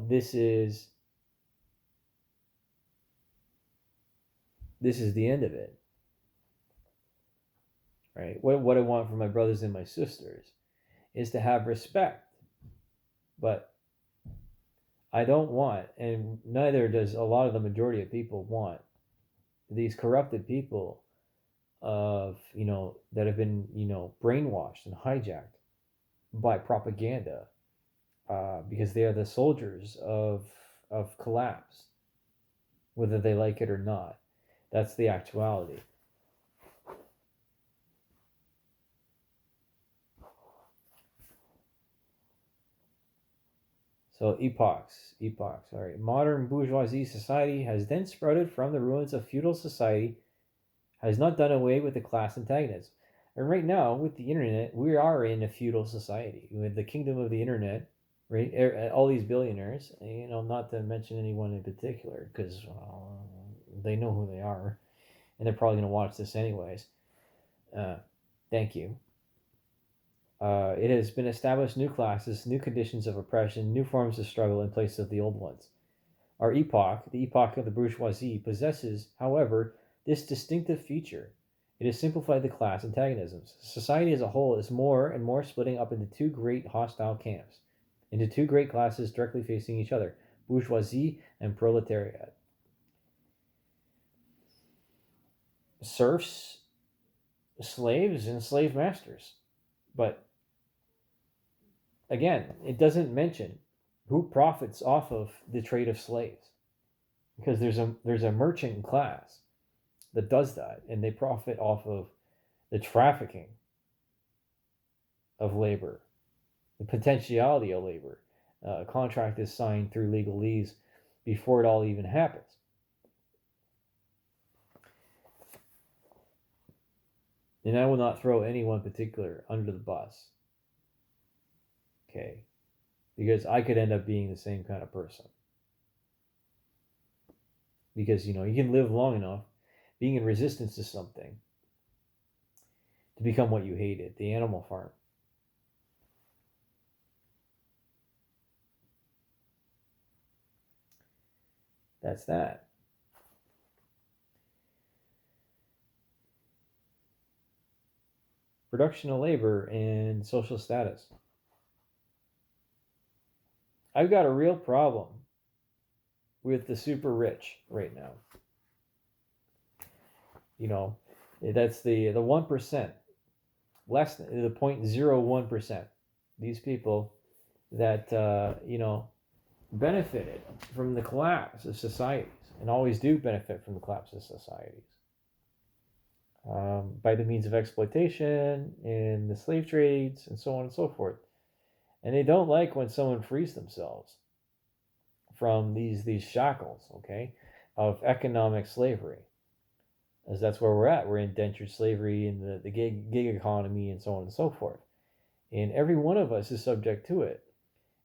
this is the end of it, right? What I want for my brothers and my sisters is to have respect, but I don't want, and neither does a lot of the majority of people want, these corrupted people that have been brainwashed and hijacked by propaganda, because they are the soldiers of collapse, whether they like it or not. That's the actuality. So epochs. All right. Modern bourgeoisie society has then sprouted from the ruins of feudal society, has not done away with the class antagonism. And right now, with the internet, we are in a feudal society with the kingdom of the internet, right? All these billionaires, not to mention anyone in particular, because they know who they are, and they're probably going to watch this anyways. Thank you. It has been established new classes, new conditions of oppression, new forms of struggle in place of the old ones. Our epoch, the epoch of the bourgeoisie, possesses, however, this distinctive feature. It has simplified the class antagonisms. Society as a whole is more and more splitting up into two great hostile camps, into two great classes directly facing each other, bourgeoisie and proletariat. Serfs, slaves, and slave masters. But again, it doesn't mention who profits off of the trade of slaves, because there's a merchant class that does that, and they profit off of the trafficking of labor, the potentiality of labor. A contract is signed through legalese before it all even happens. And I will not throw anyone particular under the bus. Okay? Because I could end up being the same kind of person. Because, you can live long enough being in resistance to something to become what you hated, the Animal Farm. That's that. Production of labor and social status. I've got a real problem with the super rich right now. That's the 1%, less than the 0.01%. These people that benefited from the collapse of societies, and always do benefit from the collapse of societies, by the means of exploitation in the slave trades and so on and so forth. And they don't like when someone frees themselves from these shackles, okay, of economic slavery, as that's where we're at. We're in indentured slavery in the gig economy and so on and so forth. And every one of us is subject to it.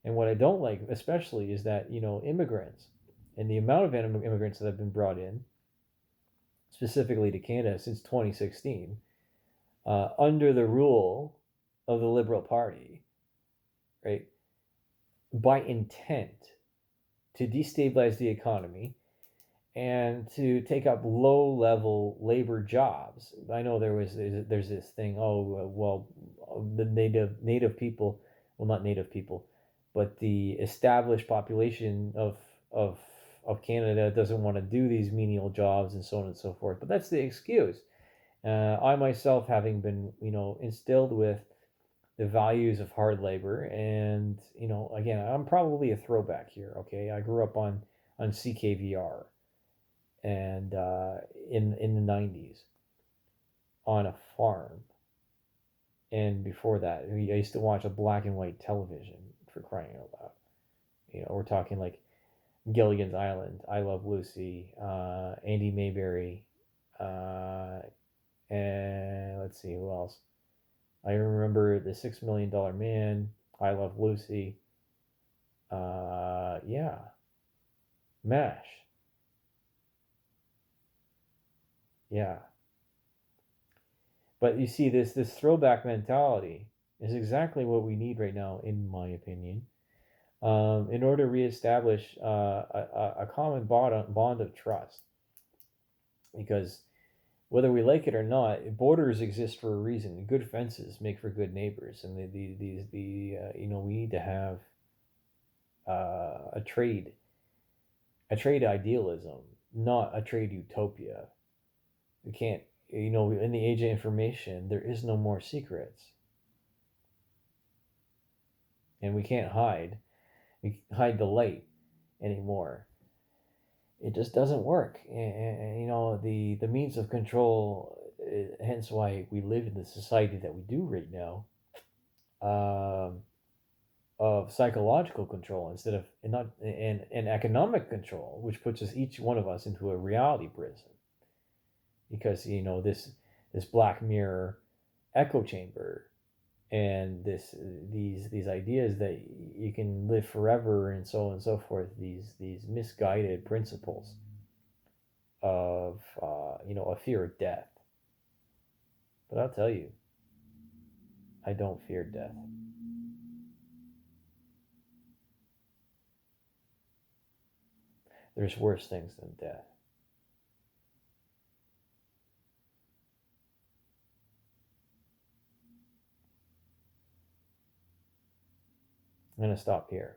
And what I don't like especially is that, immigrants, and the amount of immigrants that have been brought in, specifically to Canada since 2016, under the rule of the Liberal Party, right, by intent to destabilize the economy and to take up low-level labor jobs. I know there's this thing, the native people, well, not native people, but the established population of Canada doesn't want to do these menial jobs and so on and so forth. But that's the excuse. I myself, having been, instilled with the values of hard labor, and again, I'm probably a throwback here. Okay, I grew up on CKVR, and in the 90s, on a farm, and before that, I used to watch a black and white television, for crying out loud. We're talking like Gilligan's Island, I Love Lucy, Andy Mayberry, and let's see who else. I remember The $6 Million Man, I Love Lucy, MASH. Yeah. But you see, this throwback mentality is exactly what we need right now, in my opinion. in order to reestablish a common bond of trust. Because whether we like it or not, borders exist for a reason. Good fences make for good neighbors, and we need to have a trade idealism, not a trade utopia. We can't, in the age of information, there is no more secrets, and we can't hide the light anymore. It just doesn't work, and the means of control, hence why we live in the society that we do right now, um, of psychological control instead of and economic control, which puts each one of us into a reality prison. Because this black mirror echo chamber, and these ideas that you can live forever and so on and so forth, these misguided principles of a fear of death. But I'll tell you, I don't fear death. There's worse things than death. I'm going to stop here.